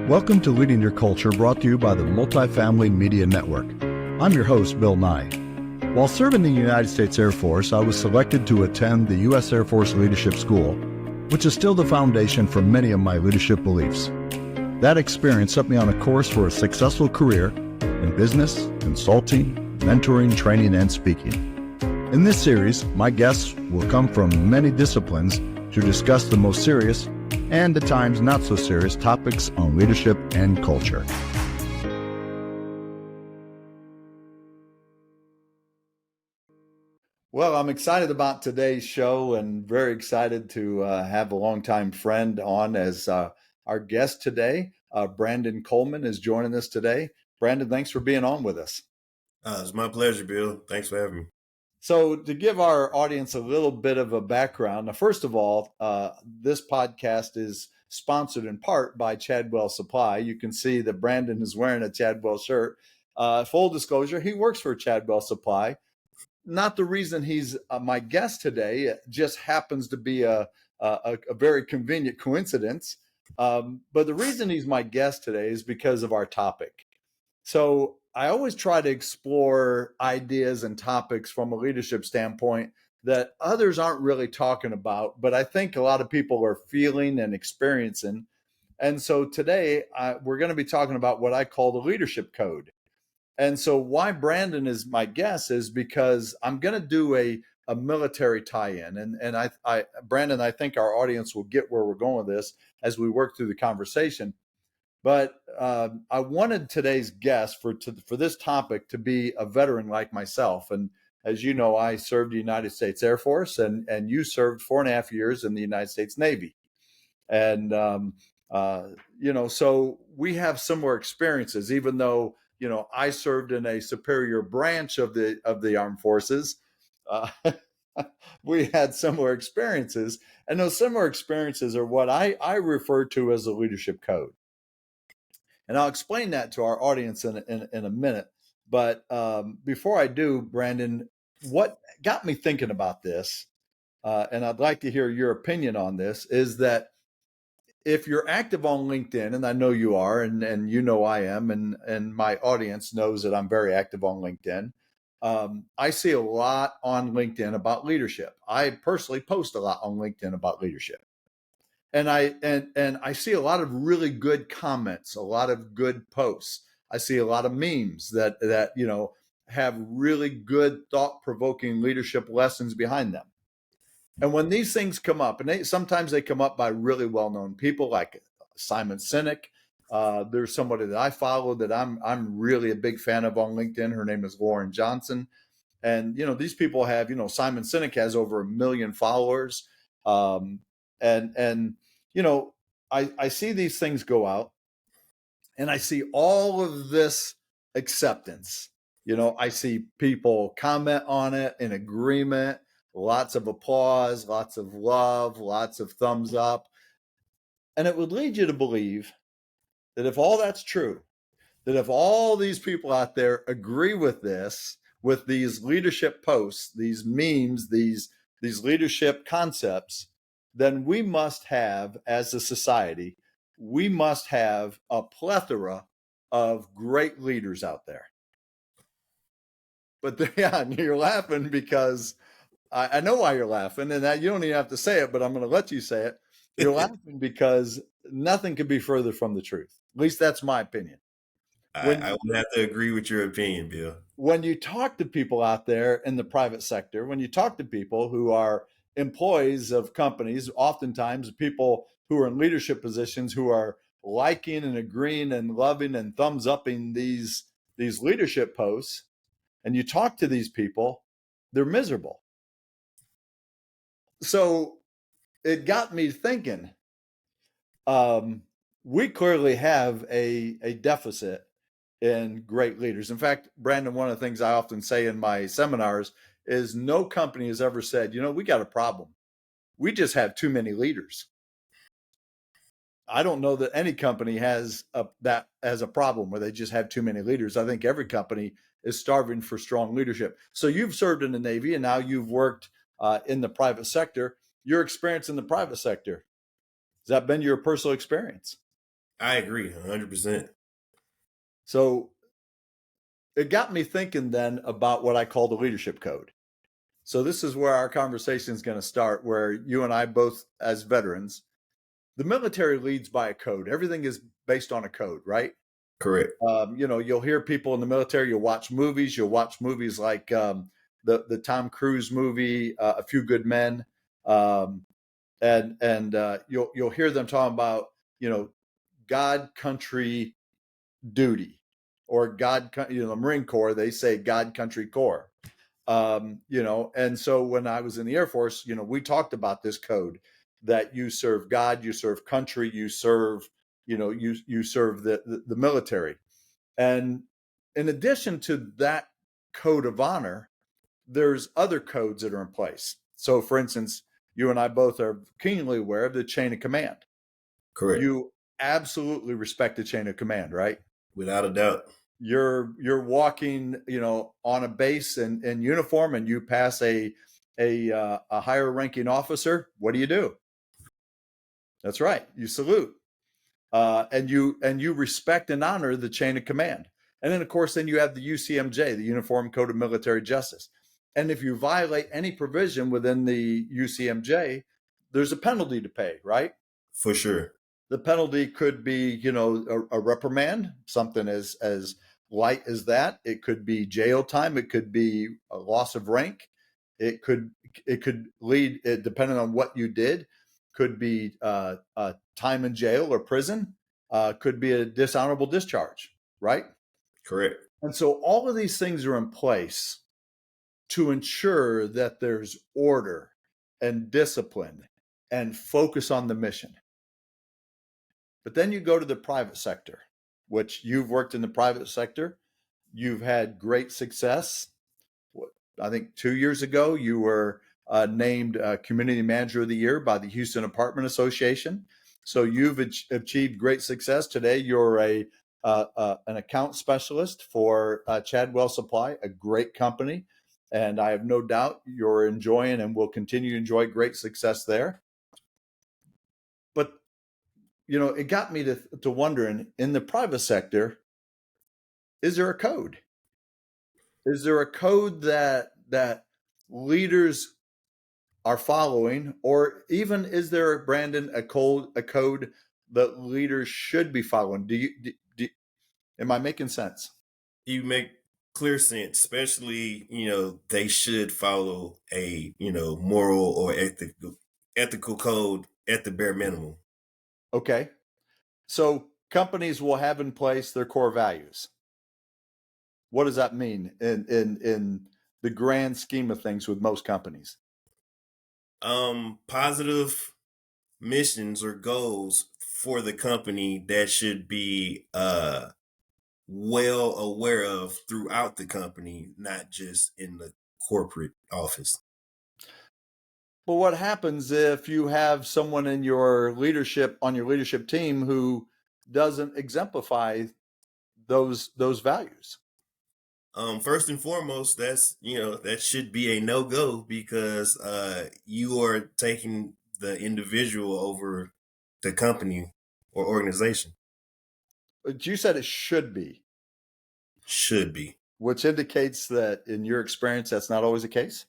Welcome to Leading Your Culture, brought to you by the Multifamily Media Network. I'm your host, Bill Nye. While serving the United States Air Force, I was selected to attend the U.S. Air Force Leadership School, which is still the foundation for many of my leadership beliefs. That experience set me on a course for a successful career in business, consulting, mentoring, training, and speaking. In this series, my guests will come from many disciplines to discuss the most serious and at times not so serious topics on leadership and culture. Well, I'm excited about today's show and very excited to have a longtime friend on as our guest today. Brandon Coleman is joining us today. Brandon, thanks for being on with us. It's my pleasure, Bill. Thanks for having me. So to give our audience a little bit of a background, now, first of all, this podcast is sponsored in part by Chadwell Supply. You can see that Brandon is wearing a Chadwell shirt. Full disclosure, he works for Chadwell Supply. Not the reason he's my guest today. It just happens to be a very convenient coincidence. But the reason he's my guest today is because of our topic. So I always try to explore ideas and topics from a leadership standpoint that others aren't really talking about, but I think a lot of people are feeling and experiencing. And so today we're going to be talking about what I call the leadership code. And so why Brandon is my guest is because I'm going to do a military tie-in. And I Brandon, I think our audience will get where we're going with this as we work through the conversation. But I wanted today's guest for this topic to be a veteran like myself. And as you know, I served the United States Air Force, and you served 4.5 years in the United States Navy. And, so we have similar experiences, even though, I served in a superior branch of the armed forces. We had similar experiences. And those similar experiences are what I refer to as the leadership code. And I'll explain that to our audience in a minute. But before I do, Brandon, what got me thinking about this, and I'd like to hear your opinion on this, is that if you're active on LinkedIn, and I know you are, and you know I am, and my audience knows that I'm very active on LinkedIn, I see a lot on LinkedIn about leadership. I personally post a lot on LinkedIn about leadership. And I see a lot of really good comments, a lot of good posts. I see a lot of memes that have really good thought-provoking leadership lessons behind them. And when these things come up, and sometimes they come up by really well-known people like Simon Sinek. There's somebody that I follow that I'm really a big fan of on LinkedIn. Her name is Lauren Johnson. And these people have, Simon Sinek has over 1 million followers. I see these things go out, and I see all of this acceptance. I see people comment on it in agreement, lots of applause, lots of love, lots of thumbs up. And it would lead you to believe that if all that's true, that if all these people out there agree with this, with these leadership posts, these memes, these leadership concepts, then we must have, as a society, we must have a plethora of great leaders out there. But you're laughing because I know why you're laughing, and that you don't even have to say it, but I'm going to let you say it. You're laughing because nothing could be further from the truth. At least that's my opinion. I would have to agree with your opinion, Bill. When you talk to people out there in the private sector, when you talk to people who are employees of companies, oftentimes people who are in leadership positions who are liking and agreeing and loving and thumbs upping these leadership posts, and you talk to these people, they're miserable. So it got me thinking, we clearly have a deficit in great leaders. In fact, Brandon, one of the things I often say in my seminars is no company has ever said, we got a problem. We just have too many leaders. I don't know that any company has that as a problem where they just have too many leaders. I think every company is starving for strong leadership. So you've served in the Navy, and now you've worked in the private sector. Your experience in the private sector, has that been your personal experience? I agree 100%. So it got me thinking then about what I call the leadership code. So this is where our conversation is going to start, where you and I both, as veterans, the military leads by a code. Everything is based on a code, right? Correct. You'll hear people in the military. You'll watch movies. You'll watch movies like the Tom Cruise movie, A Few Good Men, um, and you'll hear them talking about God, country, duty, or God. The Marine Corps, they say God, country, Corps. And so when I was in the Air Force, we talked about this code that you serve God, you serve country, you serve, you serve the military. And in addition to that code of honor, there's other codes that are in place. So for instance, you and I both are keenly aware of the chain of command. Correct. You absolutely respect the chain of command, right? Without a doubt. You're walking, on a base in uniform, and you pass a higher ranking officer. What do? That's right. You salute, and you respect and honor the chain of command. And then, of course, then you have the UCMJ, the Uniform Code of Military Justice. And if you violate any provision within the UCMJ, there's a penalty to pay, right? For sure. The penalty could be, a reprimand, something as light as that. It could be jail time. It could be a loss of rank. It could lead, depending on what you did, could be time in jail or prison. Could be a dishonorable discharge, right? Correct. And so all of these things are in place to ensure that there's order and discipline and focus on the mission. But then you go to the private sector, which you've worked in the private sector. You've had great success. I think 2 years ago, you were named Community Manager of the Year by the Houston Apartment Association. So you've achieved great success. Today, you're an account specialist for Chadwell Supply, a great company. And I have no doubt you're enjoying and will continue to enjoy great success there. But it got me to wondering, in the private sector, is there a code? Is there a code that leaders are following, or even is there, Brandon, a code that leaders should be following? Am I making sense? You make clear sense, especially, they should follow a, moral or ethical code at the bare minimum. Okay. So companies will have in place their core values. What does that mean in the grand scheme of things with most companies? Positive missions or goals for the company that should be well aware of throughout the company, not just in the corporate office. Well, what happens if you have someone in your leadership on your leadership team who doesn't exemplify those values? First and foremost, that should be a no-go, because you are taking the individual over the company or organization. But you said it should be, Should be. which indicates that in your experience, that's not always the case.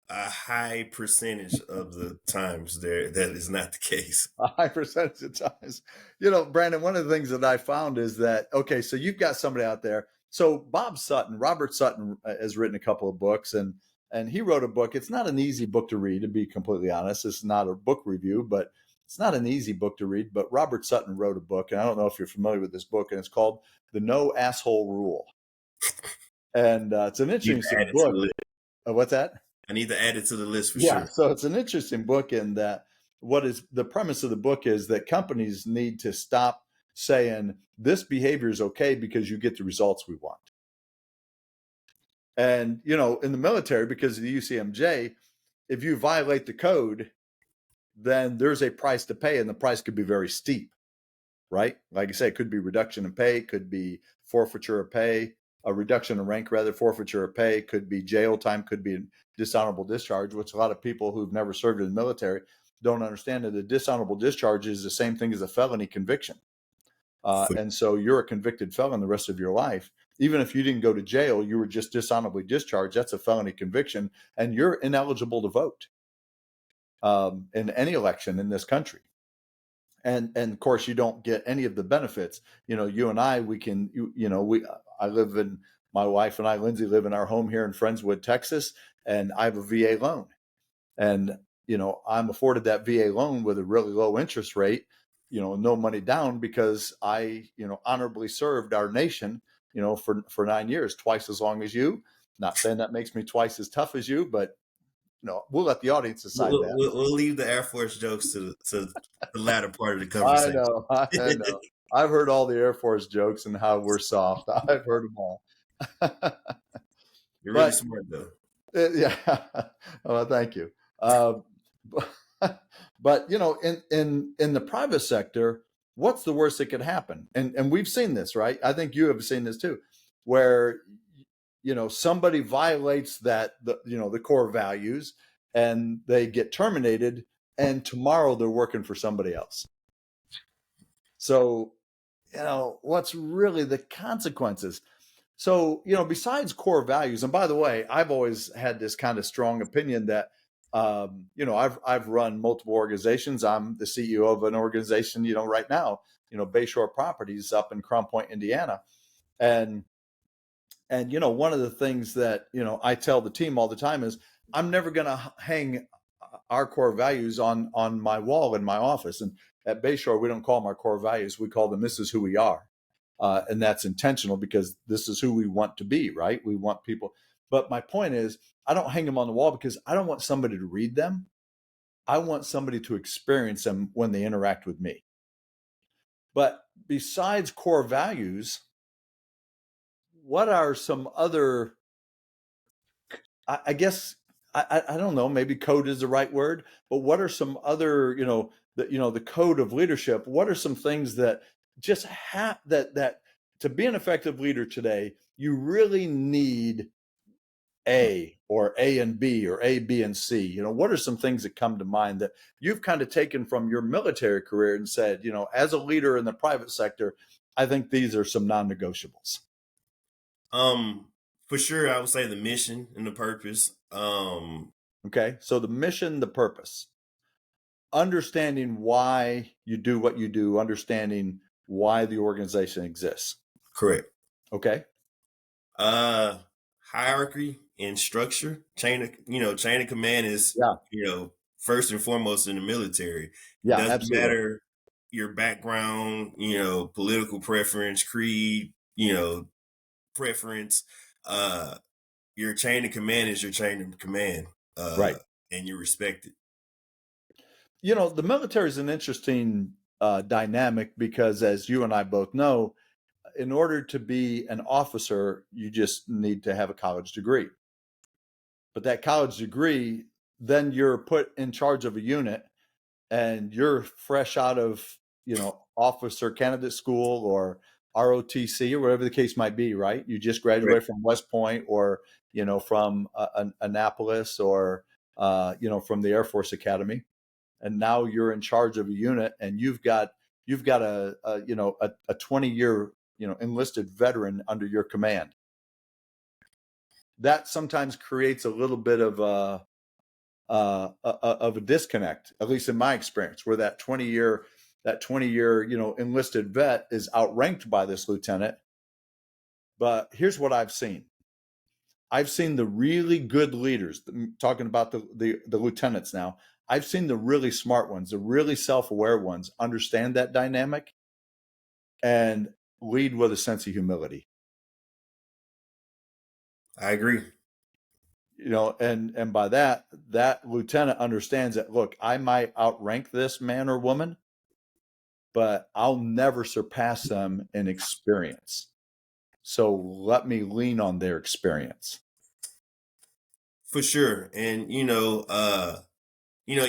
A high percentage of the times that is not the case. A high percentage of times. Brandon, one of the things that I found is that, okay, so you've got somebody out there. So Robert Sutton has written a couple of books, and he wrote a book. It's not an easy book to read, to be completely honest. It's not a book review, but it's not an easy book to read. But Robert Sutton wrote a book, and I don't know if you're familiar with this book, and it's called The No Asshole Rule. And it's an interesting book. What's that? I need to add it to the list for Yeah, sure. so it's an interesting book in that what is the premise of the book is that companies need to stop saying this behavior is okay because you get the results we want. And, in the military, because of the UCMJ, if you violate the code, then there's a price to pay, and the price could be very steep, right? Like I say, it could be reduction in pay, could be forfeiture of pay, a reduction in rank, rather, forfeiture of pay, could be jail time, could be dishonorable discharge, which a lot of people who've never served in the military don't understand that the dishonorable discharge is the same thing as a felony conviction. And so you're a convicted felon the rest of your life. Even if you didn't go to jail, you were just dishonorably discharged. That's a felony conviction, and you're ineligible to vote in any election in this country. And of course, you don't get any of the benefits. You and I, my wife and I, Lindsay, live in our home here in Friendswood, Texas, and I have a VA loan. And, I'm afforded that VA loan with a really low interest rate, no money down, because I, honorably served our nation, for 9 years, twice as long as you. Not saying that makes me twice as tough as you, but we'll let the audience decide that. We'll leave the Air Force jokes to the latter part of the I conversation. know. I've heard all the Air Force jokes and how we're soft. I've heard them all. You're really smart, though. Yeah. Well, thank you. But in the private sector, what's the worst that could happen? And we've seen this, right? I think you have seen this too, where somebody violates the core values, and they get terminated, and tomorrow they're working for somebody else. So, what's really the consequences? So, besides core values, and by the way, I've always had this kind of strong opinion that, I've run multiple organizations. I'm the CEO of an organization, right now, Bayshore Properties up in Crown Point, Indiana. And one of the things that, I tell the team all the time is I'm never going to hang our core values on my wall in my office. And at Bayshore, we don't call them our core values. We call them, this is who we are. And that's intentional, because this is who we want to be, right? We want people. But my point is, I don't hang them on the wall because I don't want somebody to read them. I want somebody to experience them when they interact with me. But besides core values, what are some other, I guess, I don't know, maybe code is the right word, but what are some other, the code of leadership? What are some things that just have that to be an effective leader today, you really need A or A and B or A, B, and C? What are some things that come to mind that you've kind of taken from your military career and said, as a leader in the private sector, I think these are some non-negotiables? For sure, I would say the mission and the purpose. Okay, so the mission, the purpose, understanding why you do what you do, understanding why the organization exists. Correct. Okay. Hierarchy and structure. Chain of command is, first and foremost in the military. Yeah, Doesn't absolutely. matter your background, political preference, creed, preference. Your chain of command is your chain of command. Right. And you're respected. The military is an interesting dynamic, because as you and I both know, in order to be an officer, you just need to have a college degree. But that college degree, then you're put in charge of a unit, and you're fresh out of, officer candidate school or ROTC or whatever the case might be, right? You just graduated from West Point, or, from Annapolis, or, from the Air Force Academy. And now you're in charge of a unit, and you've got a 20-year, enlisted veteran under your command. That sometimes creates a little bit of a disconnect, at least in my experience, where that 20-year, enlisted vet is outranked by this lieutenant. But here's what I've seen. I've seen the really good leaders, talking about the lieutenants now. I've seen the really smart ones, the really self-aware ones, understand that dynamic and lead with a sense of humility. I agree. And by that lieutenant understands that, look, I might outrank this man or woman, but I'll never surpass them in experience. So let me lean on their experience. For sure. And,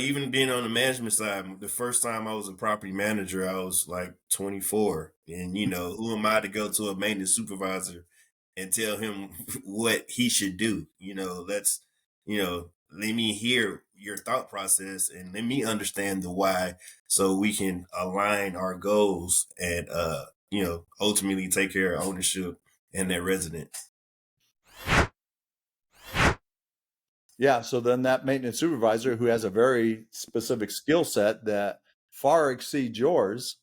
even being on the management side, the first time I was a property manager, I was like 24. And, who am I to go to a maintenance supervisor and tell him what he should do? That's let me hear your thought process and let me understand the why so we can align our goals and ultimately take care of ownership and that resident. Yeah. So then that maintenance supervisor who has a very specific skill set that far exceeds yours,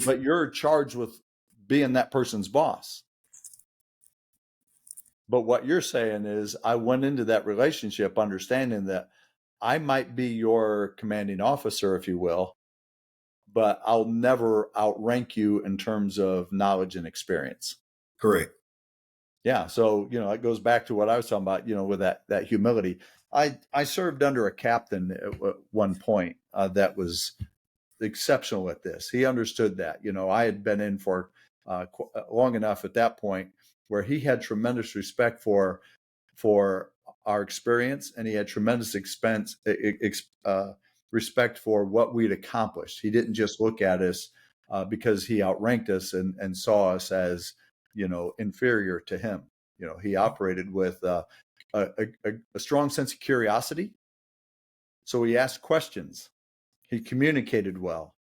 but you're charged with being that person's boss. But what you're saying is, I went into that relationship understanding that I might be your commanding officer, if you will, but I'll never outrank you in terms of knowledge and experience. Correct. Yeah. So, it goes back to what I was talking about, with that humility. I served under a captain at one point that was exceptional at this. He understood that. I had been in for long enough at that point where he had tremendous respect for our experience, and he had tremendous respect for what we'd accomplished. He didn't just look at us because he outranked us and saw us as inferior to him. He operated with a strong sense of curiosity. So he asked questions. He communicated well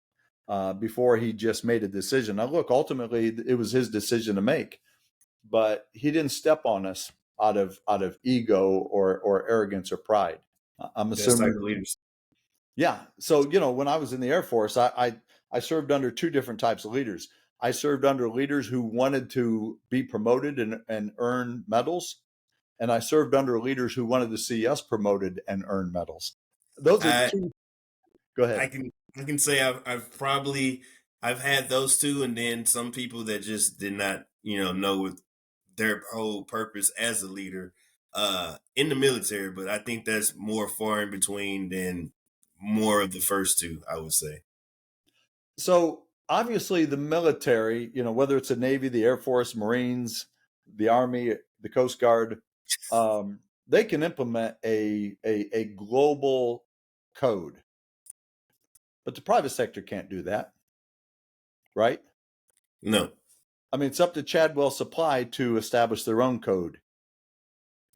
before he just made a decision. Now, look, ultimately, it was his decision to make, but he didn't step on us out of ego or arrogance or pride. I'm Best type of assuming. leaders. Yeah. So, when I was in the Air Force, I served under two different types of leaders. I served under leaders who wanted to be promoted and earn medals. And I served under leaders who wanted to see us promoted and earn medals. Those are I two. Go I ahead. can say I've had those two, and then some people that just did not know what their whole purpose as a leader in the military. But I think that's more far in between than more of the first two, I would say. So obviously the military, whether it's the Navy, the Air Force, Marines, the Army, the Coast Guard, they can implement a global code, but the private sector can't do that, right? No. I mean, it's up to Chadwell Supply to establish their own code.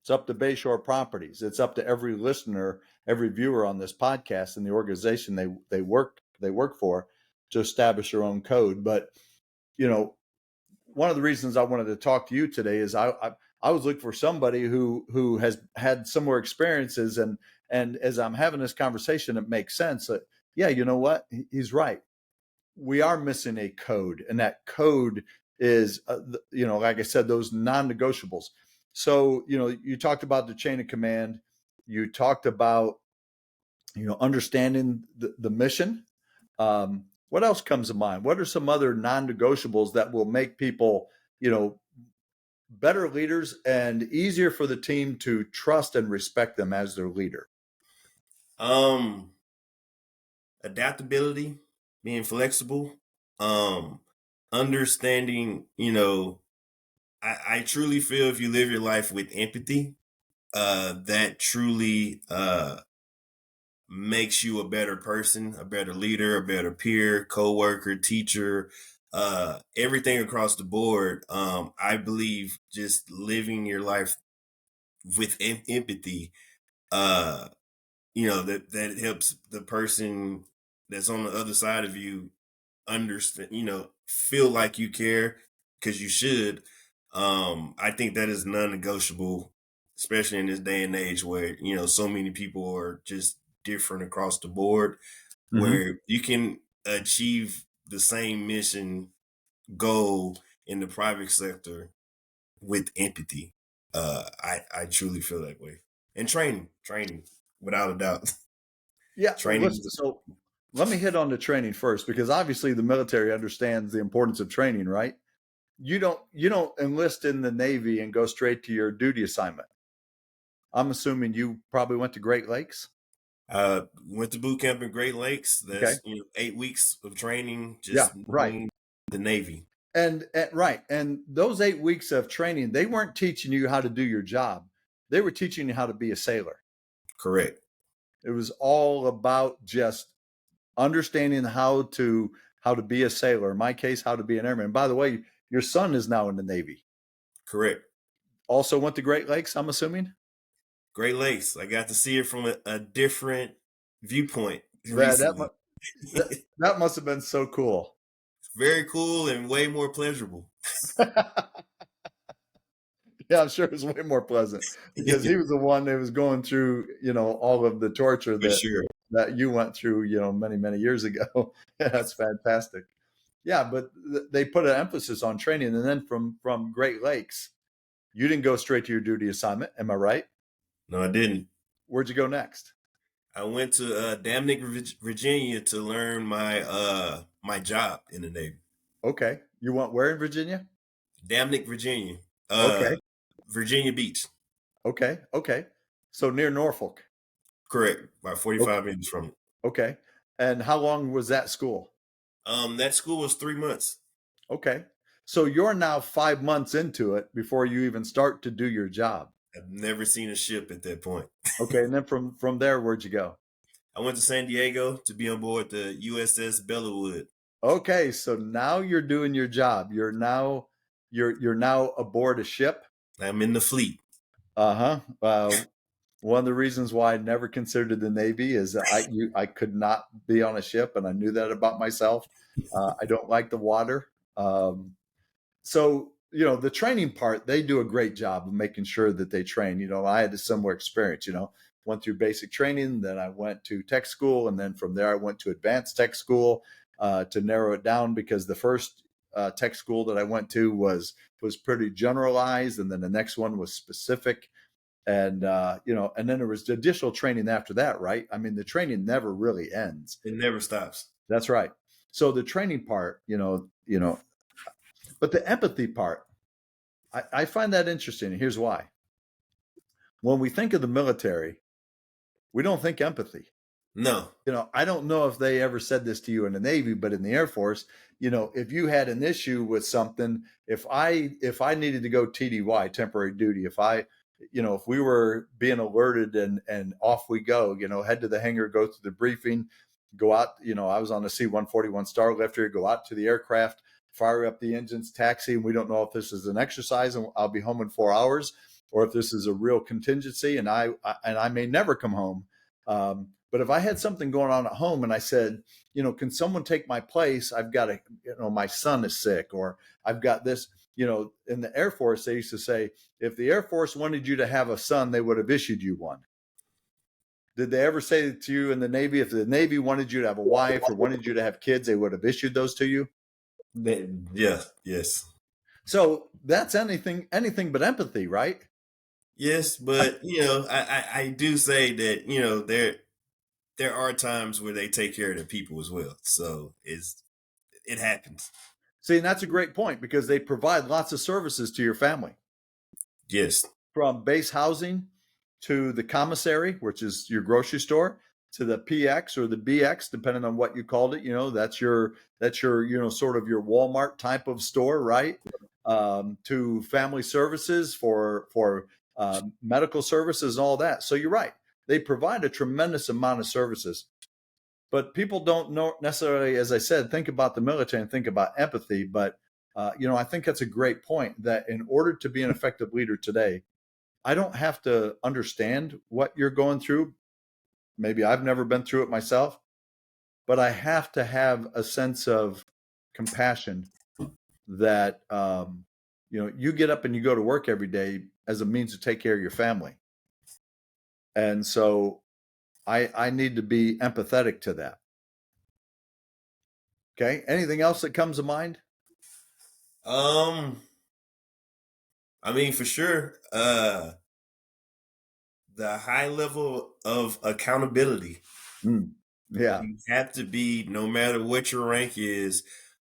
It's up to Bayshore Properties. It's up to every listener, every viewer on this podcast and the organization they work for to establish their own code. But one of the reasons I wanted to talk to you today is I was looking for somebody who has had similar experiences, and as I'm having this conversation, it makes sense that you know what, he's right. We are missing a code, and that code is like I said, those non-negotiables. So you talked about the chain of command. You talked about understanding the mission. What else comes to mind? What are some other non-negotiables that will make people, better leaders and easier for the team to trust and respect them as their leader? Um, Adaptability, being flexible, um, understanding. I truly feel if you live your life with empathy, that truly makes you a better person, a better leader, a better peer, coworker, teacher, everything across the board. I believe just living your life with empathy, uh, that helps the person that's on the other side of you understand, feel like you care because you should. I think that is non-negotiable, especially in this day and age where, so many people are just different across the board, Mm-hmm. where you can achieve the same mission goal in the private sector with empathy. I truly feel that way. And training, without a doubt. Yeah. Well, Training listen. is So let me hit on the training first, because obviously the military understands the importance of training, right? You don't enlist in the Navy and go straight to your duty assignment. I'm assuming you probably went to Great Lakes. went to boot camp in Great Lakes. Okay. That's 8 weeks of training, Yeah. just Right. knowing the Navy. And those 8 weeks of training, they weren't teaching you how to do your job. They were teaching you how to be a sailor. Correct. It was all about just understanding how to be a sailor. In my case, how to be an airman. By the way, your son is now in the Navy. Correct. Also went to Great Lakes, I'm assuming. Great Lakes. I got to see it from a different viewpoint Man, recently. that must have been so cool. Very cool and way more pleasurable. Yeah, I'm sure it was way more pleasant because he was the one that was going through, all of the torture For that sure. that you went through, many, many years ago. That's fantastic. Yeah, but they put an emphasis on training, and then from Great Lakes, you didn't go straight to your duty assignment. Am I right? No, I didn't. Where'd you go next? I went to Damnick, Virginia to learn my job in the Navy. Okay, you went where in Virginia? Damnick, Virginia. Okay, Virginia Beach. okay. So near Norfolk. Correct. About 45 minutes from it. Okay, and how long was that school? That school was 3 months. Okay, so you're now 5 months into it before you even start to do your job. I've never seen a ship at that point. Okay, and then from there, where'd you go? I went to San Diego to be on board the USS Bellewood. Okay, so now you're doing your job. You're now aboard a ship. I'm in the fleet. Uh-huh. One of the reasons why I never considered the Navy is that I could not be on a ship, and I knew that about myself. I don't like the water. So the training part, they do a great job of making sure that they train. I had a similar experience. Went through basic training, then I went to tech school, and then from there I went to advanced tech school to narrow it down because the first tech school that I went to was pretty generalized, and then the next one was specific. And and then there was additional training after that, right? I mean, the training never really ends. It never stops. That's right. So the training part, but the empathy part, I find that interesting. And here's why. When we think of the military, we don't think empathy. No. I don't know if they ever said this to you in the Navy, but in the Air Force, if you had an issue with something, if I needed to go TDY, temporary duty, if we were being alerted and off we go, head to the hangar, go through the briefing, go out, I was on the C-141 Star Lifter, go out to the aircraft, fire up the engines, taxi, and we don't know if this is an exercise and I'll be home in 4 hours, or if this is a real contingency and I may never come home. But if I had something going on at home and I said, can someone take my place? I've got my son is sick, or I've got this, in the Air Force, they used to say, if the Air Force wanted you to have a son, they would have issued you one. Did they ever say to you in the Navy, if the Navy wanted you to have a wife or wanted you to have kids, they would have issued those to you? Yeah. Yes. So that's anything but empathy, right? Yes, but I do say that there are times where they take care of the people as well. So it happens. See, and that's a great point because they provide lots of services to your family. Yes. From base housing to the commissary, which is your grocery store, to the PX or the BX, depending on what you called it. That's your sort of your Walmart type of store, right? To family services for medical services, all that. So you're right. They provide a tremendous amount of services. But people don't know necessarily, as I said, think about the military and think about empathy. But, I think that's a great point that in order to be an effective leader today, I don't have to understand what you're going through. Maybe I've never been through it myself, but I have to have a sense of compassion that, you get up and you go to work every day as a means to take care of your family. And so I need to be empathetic to that. Okay. Anything else that comes to mind? I mean, for sure, the high level of accountability. Yeah. You have to be, no matter what your rank is,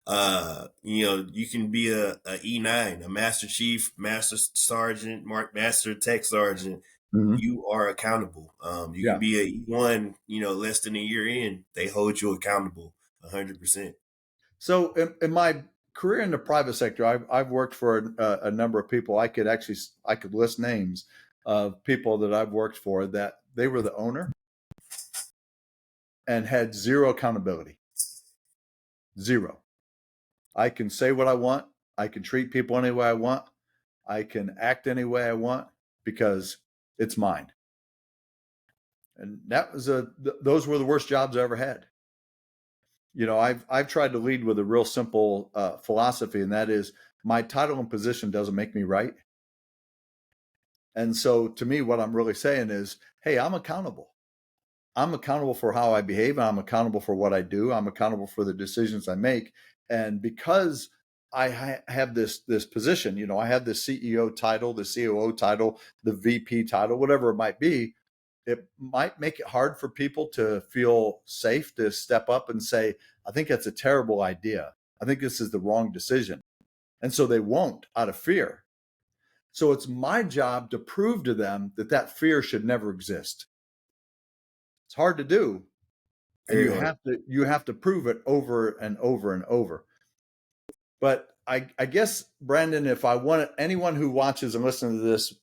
you can be a E9, a Master Chief, Master Sergeant, Master Tech Sergeant. Mhm. You are accountable. You Yeah. can be a E1, less than a year in, they hold you accountable 100%. So in my career in the private sector, I've worked for a number of people. I could list names of people that I've worked for that they were the owner and had zero accountability. Zero. I can say what I want. I can treat people any way I want. I can act any way I want because it's mine. And that was those were the worst jobs I ever had. I've tried to lead with a real simple philosophy, and that is my title and position doesn't make me right. And so to me, what I'm really saying is, hey, I'm accountable. I'm accountable for how I behave. I'm accountable for what I do. I'm accountable for the decisions I make. And because I have this position, I have the CEO title, the COO title, the VP title, whatever it might be, it might make it hard for people to feel safe to step up and say, I think that's a terrible idea. I think this is the wrong decision. And so they won't out of fear. So it's my job to prove to them that that fear should never exist. It's hard to do, and Very hard. you have to prove it over and over and over. But I guess, Brandon, if I want anyone who watches and listens to this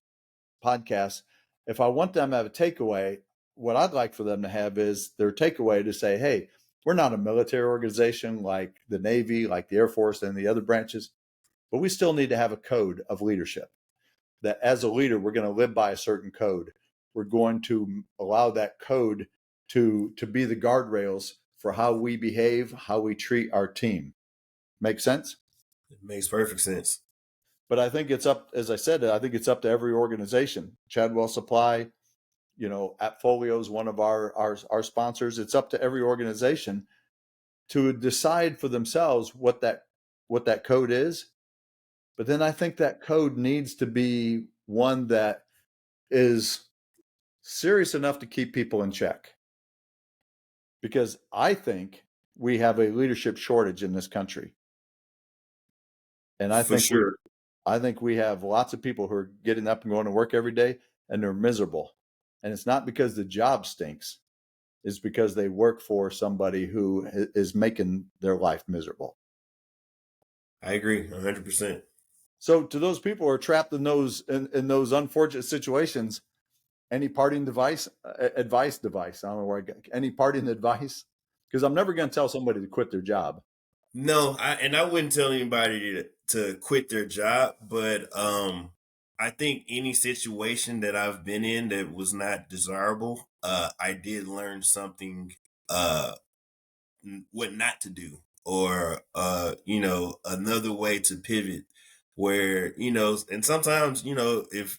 podcast, if I want them to have a takeaway, what I'd like for them to have is their takeaway to say, hey, we're not a military organization like the Navy, like the Air Force and the other branches, but we still need to have a code of leadership. That as a leader, we're going to live by a certain code. We're going to allow that code to be the guardrails for how we behave, how we treat our team. Make sense? It makes perfect sense. But I think it's up, as I said, I think it's up to every organization. Chadwell Supply, Appfolio is one of our sponsors. It's up to every organization to decide for themselves what that code is. But then I think that code needs to be one that is serious enough to keep people in check. Because I think we have a leadership shortage in this country. And I For think sure. we have lots of people who are getting up and going to work every day and they're miserable. And it's not because the job stinks. It's because they work for somebody who is making their life miserable. I agree 100%. So to those people who are trapped in those unfortunate situations, any parting advice? I don't know where I got any parting advice, because I'm never going to tell somebody to quit their job. No, I wouldn't tell anybody to quit their job, but I think any situation that I've been in that was not desirable, I did learn something what not to do, or another way to pivot, where and sometimes if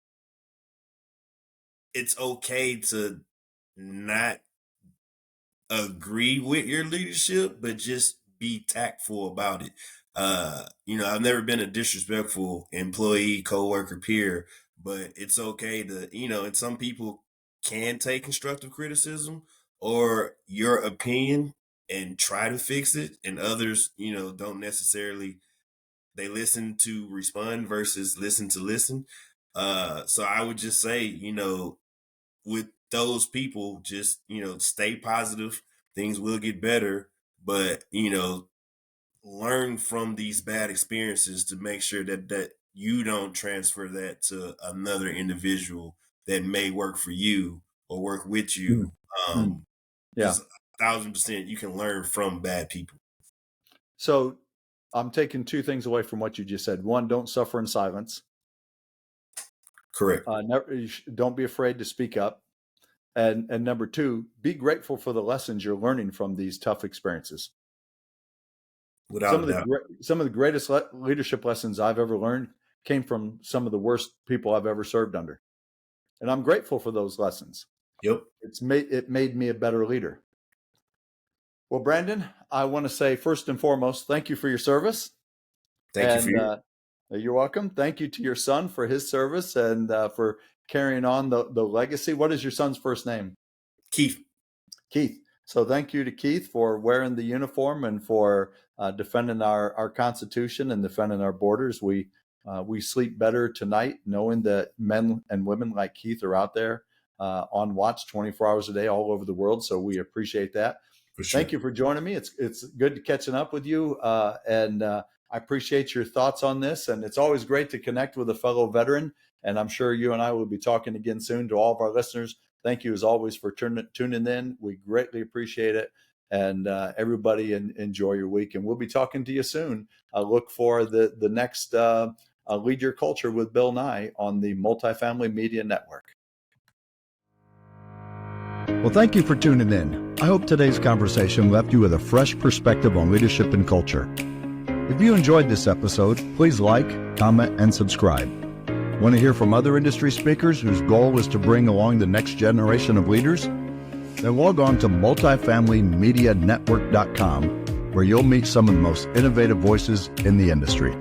it's okay to not agree with your leadership, but just be tactful about it. I've never been a disrespectful employee, coworker, peer, but it's okay to, and some people can take constructive criticism or your opinion and try to fix it, and others, don't necessarily, they listen to respond versus listen to listen. So I would just say, with those people, just stay positive. Things will get better, but learn from these bad experiences to make sure that you don't transfer that to another individual that may work for you or work with you. Mm. Yeah. Because 1,000% you can learn from bad people. So I'm taking two things away from what you just said. One, don't suffer in silence. Correct. Don't be afraid to speak up. And number two, be grateful for the lessons you're learning from these tough experiences. Without a doubt. Some of the greatest leadership lessons I've ever learned came from some of the worst people I've ever served under. And I'm grateful for those lessons. Yep. It made me a better leader. Well, Brandon, I want to say first and foremost, thank you for your service. Thank you for your. You're welcome. Thank you to your son for his service and for carrying on the legacy. What is your son's first name? Keith. Keith. So thank you to Keith for wearing the uniform and for defending our Constitution and defending our borders. We sleep better tonight knowing that men and women like Keith are out there on watch 24 hours a day all over the world. So we appreciate that. For sure. Thank you for joining me. It's good to catching up with you, and I appreciate your thoughts on this. And it's always great to connect with a fellow veteran. And I'm sure you and I will be talking again soon. To all of our listeners, thank you as always for tuning in. We greatly appreciate it. And everybody enjoy your week. And we'll be talking to you soon. Look for the next Lead Your Culture with Bill Nye on the Multifamily Media Network. Well, thank you for tuning in. I hope today's conversation left you with a fresh perspective on leadership and culture. If you enjoyed this episode, please like, comment, and subscribe. Want to hear from other industry speakers whose goal is to bring along the next generation of leaders? Then log on to multifamilymedianetwork.com, where you'll meet some of the most innovative voices in the industry.